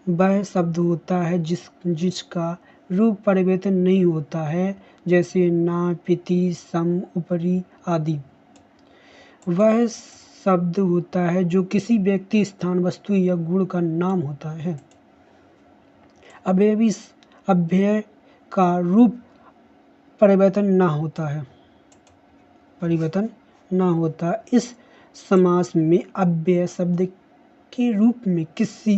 वह शब्द होता है जिसका रूप परिवर्तन नहीं होता है, जैसे ना, पिति, सम, ऊपरी आदि। वह शब्द होता है जो किसी व्यक्ति, स्थान, वस्तु या गुण का नाम होता है। अव्यय का रूप परिवर्तन ना होता। इस समास में अव्यय शब्द के रूप में किसी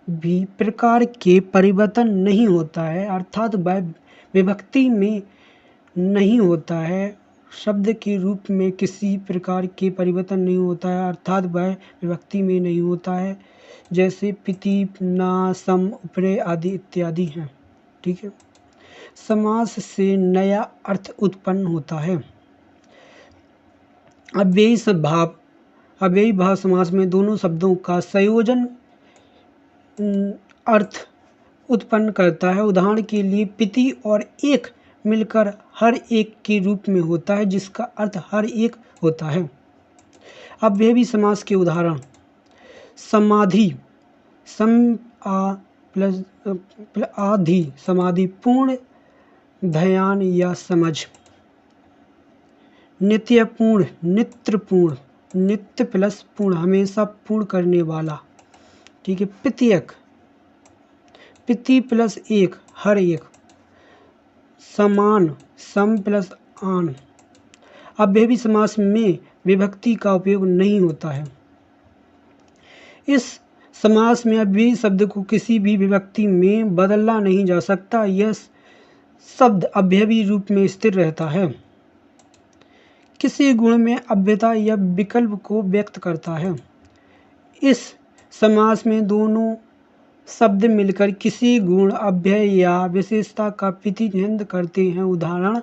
भी प्रकार के परिवर्तन नहीं होता है, अर्थात वह विभक्ति में नहीं होता है। शब्द के रूप में किसी प्रकार के परिवर्तन नहीं होता है, अर्थात वह विभक्ति में नहीं होता है, जैसे पिति, ना, सम, ऊपरे आदि इत्यादि हैं। ठीक है। समास से नया अर्थ उत्पन्न होता है। अव्ययी भाव समास में दोनों शब्दों का संयोजन अर्थ उत्पन्न करता है। उदाहरण के लिए पिति और एक मिलकर हर एक के रूप में होता है, जिसका अर्थ हर एक होता है। अव्ययी समास के उदाहरण: समाधि, सम आ प्लस आधि, समाधि, पूर्ण, ध्यान या समझ। नित्यपूर्ण, नित्यपूर्ण, नित्य प्लस पूर्ण, हमेशा पूर्ण करने वाला। ठीक है। प्रत्येक, प्रति प्लस एक, हर एक। समान, सम प्लस आन। अव्ययी समास में विभक्ति का उपयोग नहीं होता है। इस समास में अव्ययी शब्द को किसी भी विभक्ति में बदला नहीं जा सकता, यह शब्द अव्ययी रूप में स्थिर रहता है। किसी गुण में अव्ययता या विकल्प को व्यक्त करता है। इस समास में दोनों शब्द मिलकर किसी गुण, अव्यय या विशेषता का प्रतिनिधित्व करते हैं। उदाहरण: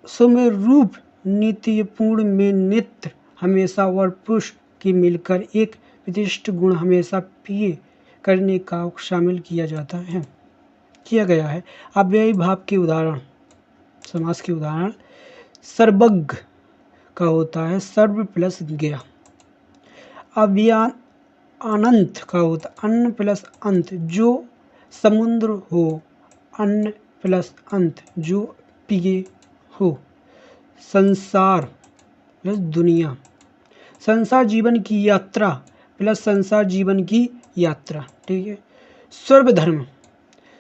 समरूप, नित्यपूर्ण में नित्य, हमेशा और पुरुष के मिलकर एक विशिष्ट गुण, हमेशा प्रिय करने का शामिल किया गया है। अव्ययी भाव के उदाहरण, समास के उदाहरण: सर्वज्ञ का होता है सर्व प्लस ज्ञ। अनंत का होता है अन्न प्लस अंत, जो समुद्र हो, अन्न प्लस अंत, जो पिए हो। संसार प्लस दुनिया, संसार जीवन की यात्रा प्लस संसार जीवन की यात्रा। ठीक है। स्वर्व धर्म,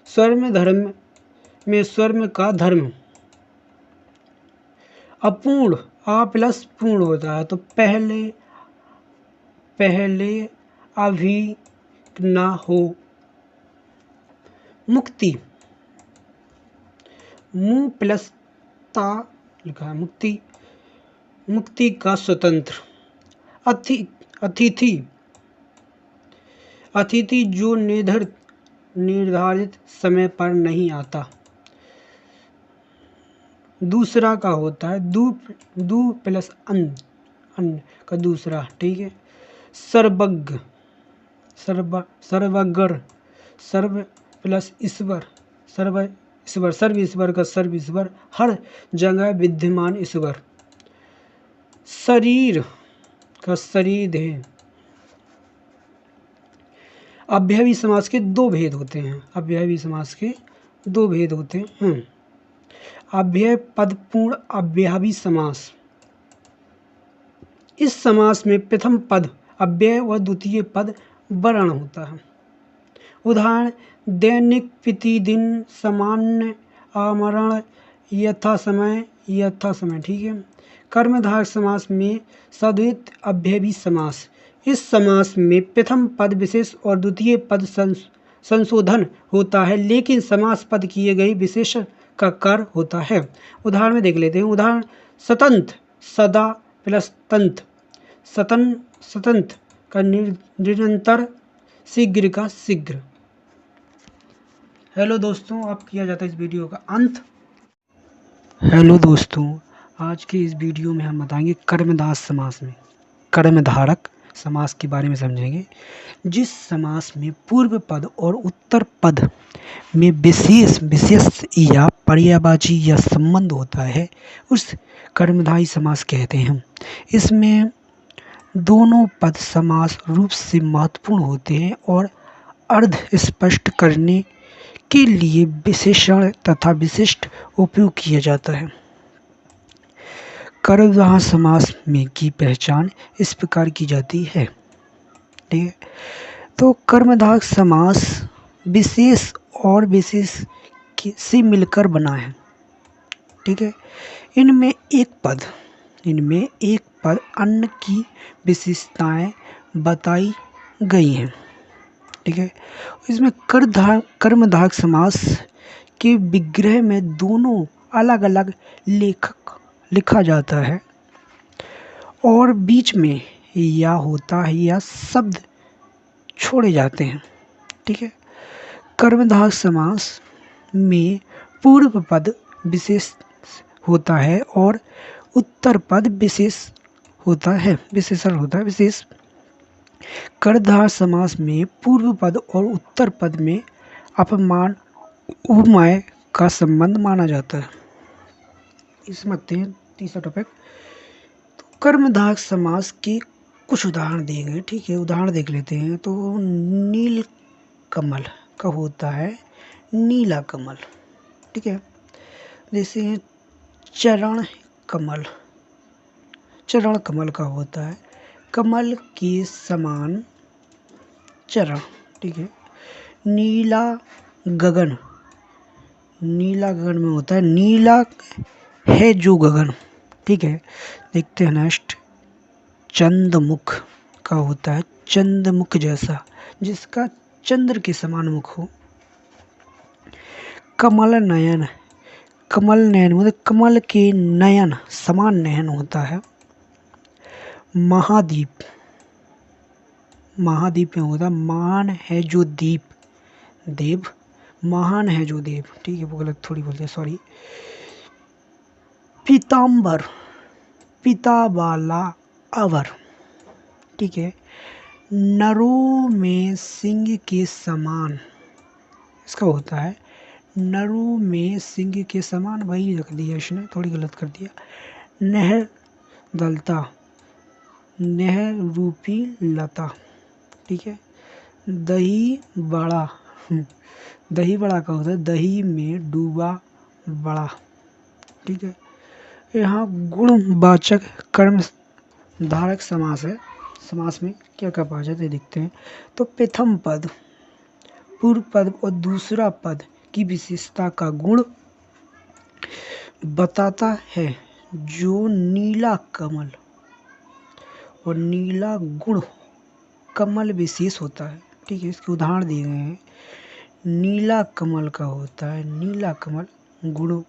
स्वर्व धर्म में स्वर्व का धर्म। अपूर्ण, आ प्लस पूर्ण होता है, तो पहले अभी ना हो। मुक्ति, मुंह प्लस ता लिखा है, मुक्ति, मुक्ति का स्वतंत्र। अतिथि, अतिथि जो निर्धारित समय पर नहीं आता। दूसरा का होता है दू प्लस अन, अन्य का दूसरा, ठीक है। सर्वज्ञ, सर्वगर, सर्व प्लस ईश्वर, सर्व ईश्वर, सर्व ईश्वर का सर्व ईश्वर, हर जगह विद्यमान ईश्वर। शरीर का शरीर देह। अव्ययी समास के दो भेद होते हैं, अव्ययी समास के दो भेद होते हैं। अव्यय पद पूर्ण अव्ययी समास। इस समास में प्रथम पद अव्यय व द्वितीय पद वर्ण होता है। उदाहरण: दैनिक, प्रतिदिन, सामान्य, आमरण, यथा समय, ठीक है। कर्मधारय समास में सद्धित अव्ययी समास। इस समास में प्रथम पद विशेष और द्वितीय पद संशोधन होता है, लेकिन समास पद किए गए विशेष का कार्य होता है। उदाहरण में देख लेते हैं। उदाहरण: सतंत, सदा प्लस तंत, सतंत का निरंतर, शीघ्र का शीघ्र। हेलो दोस्तों, अब किया जाता है इस वीडियो का अंत। हेलो दोस्तों, आज के इस वीडियो में हम बताएंगे कर्मधारय समास में कर्मधारक समास के बारे में समझेंगे। जिस समास में पूर्व पद और उत्तर पद में विशेष या पर्यायवाची या संबंध होता है, उस कर्मधारय समास कहते हैं। इसमें दोनों पद समास रूप से महत्वपूर्ण होते हैं और अर्थ स्पष्ट करने के लिए विशेषण तथा विशिष्ट उपयोग किया जाता है। कर्मधारय समास में की पहचान इस प्रकार की जाती है, ठीक है। तो कर्मधारय समास विशेष और विशेष से मिलकर बना है, ठीक है। इनमें एक पद अन्य की विशेषताएं बताई गई हैं, ठीक है। इसमें कर्मधारय समास के विग्रह में दोनों अलग अलग लिखा जाता है और बीच में या होता है या शब्द छोड़े जाते हैं, ठीक है। कर्मधारय समास में पूर्व पद विशेष होता है और उत्तर पद विशेषण होता है। कर्मधारय समास में पूर्व पद और उत्तर पद में अपमान उपमेय का संबंध माना जाता है। इसमें तीसरा टॉपिक, तो कर्मधारय समास के कुछ उदाहरण दिए गए, ठीक है। उदाहरण देख लेते हैं। तो नील कमल का होता है नीला कमल, ठीक है। जैसे चरण कमल का होता है कमल के समान चरण, ठीक है। नीला गगन में होता है नीला है जो गगन, ठीक है। देखते हैं नेक्स्ट। चंद्रमुख का होता है चंद्रमुख जैसा, जिसका चंद्र के समान मुख हो। कमल नयन मतलब कमल के नयन समान नयन होता है। महादीप में होता है महान है जो दीप, देव महान है जो देव, ठीक है। वो गलत थोड़ी बोलते हैं, सॉरी। पीतांबर पिता वाला अवर, ठीक है। नरों में सिंह के समान, इसका होता है नरों में सिंह के समान, वही रख दिया इसने, थोड़ी गलत कर दिया। नहर दलता नहर रूपी लता, ठीक है। दही बड़ा का होता है दही में डूबा बड़ा, ठीक है। यहाँ गुणवाचक कर्मधारय समास है। समास में क्या क्या पाया जाता है देखते हैं। तो प्रथम पद पूर्व पद और दूसरा पद की विशेषता का गुण बताता है। जो नीला कमल और नीला गुण कमल विशेष होता है, ठीक है। इसके उदाहरण दिए गए हैं। नीला कमल का होता है नीला कमल गुण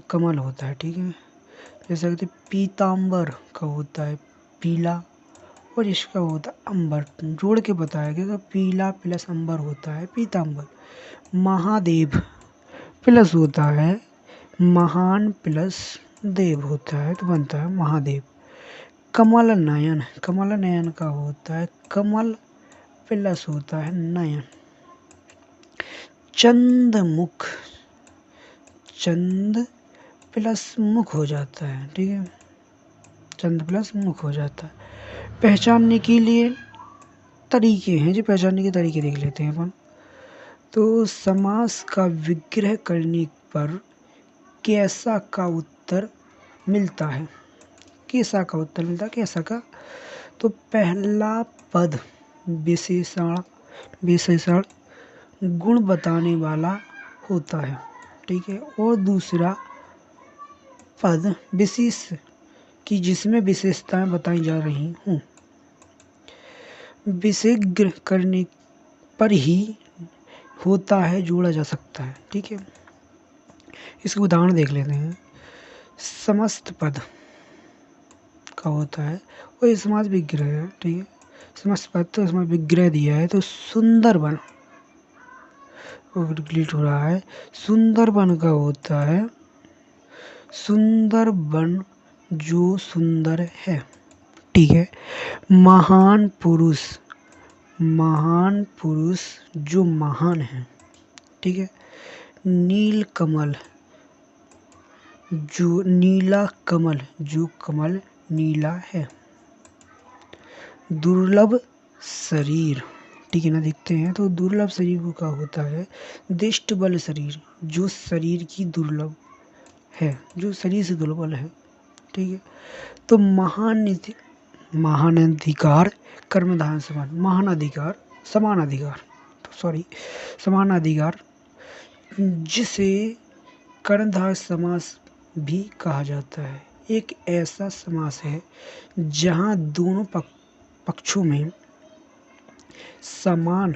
कमल होता है, ठीक है। जैसा कहते पीतांबर का होता है पीला और इसका होता है अंबर, जोड़ के बताया गया तो पीला प्लस अंबर होता है पीतांबर। महादेव प्लस होता है महान प्लस देव होता है तो बनता है महादेव। कमल नयन, कमल नयन का होता है कमल प्लस होता है नयन। चंद्रमुख, चंद प्लस मुख हो जाता है, ठीक है, चंद प्लस मुख हो जाता है। पहचानने के लिए तरीके हैं, जो पहचानने के तरीके देख लेते हैं अपन। तो समास का विग्रह करने पर कैसा का उत्तर मिलता है, कैसा का उत्तर मिलता है, कैसा का। तो पहला पद विशेषण, विशेषण गुण बताने वाला होता है, ठीक है, और दूसरा पद विशेष की जिसमें विशेषताएं बताई जा रही हूँ। विशेषण करने पर ही होता है जोड़ा जा सकता है, ठीक है। इसका उदाहरण देख लेते हैं। समस्त पद का होता है और ये समास विग्रह है, ठीक है। समस्त पद तो इसमें विग्रह दिया है, तो सुंदर वन डिलीट हो रहा है। सुंदर वन का होता है सुंदर वन जो सुंदर है, ठीक है। महान पुरुष, महान पुरुष जो महान है, ठीक है। नील कमल जो नीला कमल जो कमल नीला है। दुर्लभ शरीर, ठीक है ना, देखते हैं। तो दुर्लभ शरीर का होता है दिष्ट बल शरीर, जो शरीर की दुर्लभ है, जो शरीर से दुर्बल है, ठीक है। तो महान अधिकार कर्मधारय समान, महान अधिकार समान अधिकार, तो सॉरी समान अधिकार, जिसे कर्मधारय समास भी कहा जाता है। एक ऐसा समास है जहाँ दोनों पक्षों में समान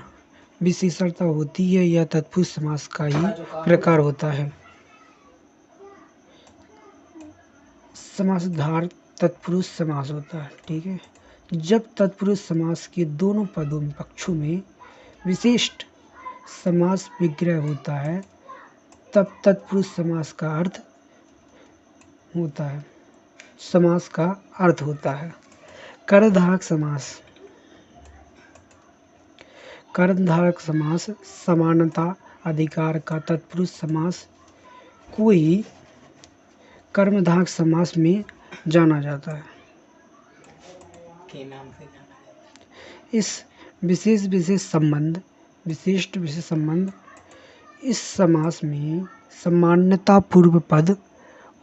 विशेषणता होती है, यह तत्पुरुष समास का ही प्रकार होता है। समासधार तत्पुरुष समास होता है, ठीक है। जब तत्पुरुष समास के दोनों पदों में पक्षों में विशिष्ट समास विग्रह होता है, तब तत्पुरुष समास का अर्थ होता है, समास का अर्थ होता है। कर्मधारक समास, कर्मधारक समास समानता अधिकार का तत्पुरुष समास को ही कर्मधारक समास में जाना जाता है। के नाम से जाना जाता है। इस विशेष संबंध, विशिष्ट विशेष संबंध, इस समास में सामान्यता पूर्व पद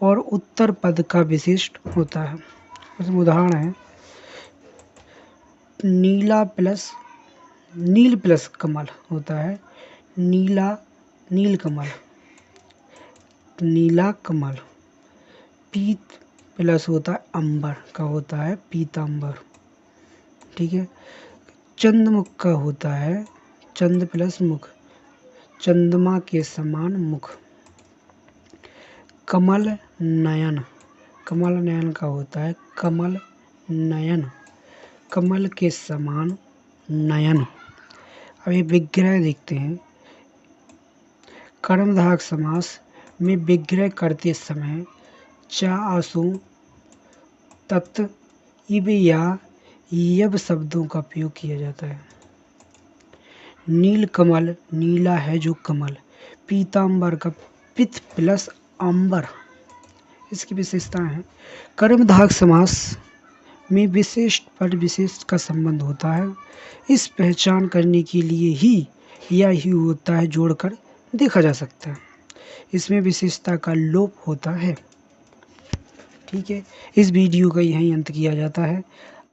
और उत्तर पद का विशिष्ट होता है। उसमें उदाहरण है नील प्लस कमल होता है नीला, नील कमल, नीला कमल। पीत प्लस होता है अंबर का होता है पीतांबर, ठीक है। चंद्रमुख का होता है चंद प्लस मुख, चंद्रमा के समान मुख। कमल नयन, कमल नयन का होता है कमल नयन, कमल के समान नयन। अब ये विग्रह देखते हैं। कर्मधारक समास में विग्रह करते समय चा आसु तत् इब या यब शब्दों का प्रयोग किया जाता है। नील कमल नीला है जो कमल, पीतांबर का पित प्लस अंबर, इसकी विशेषताएं हैं। कर्मधारक समास में विशेष पद विशेष का संबंध होता है। इस पहचान करने के लिए ही या ही होता है जोड़कर देखा जा सकता है। इसमें विशेषता का लोप होता है, ठीक है। इस वीडियो का यहीं अंत किया जाता है।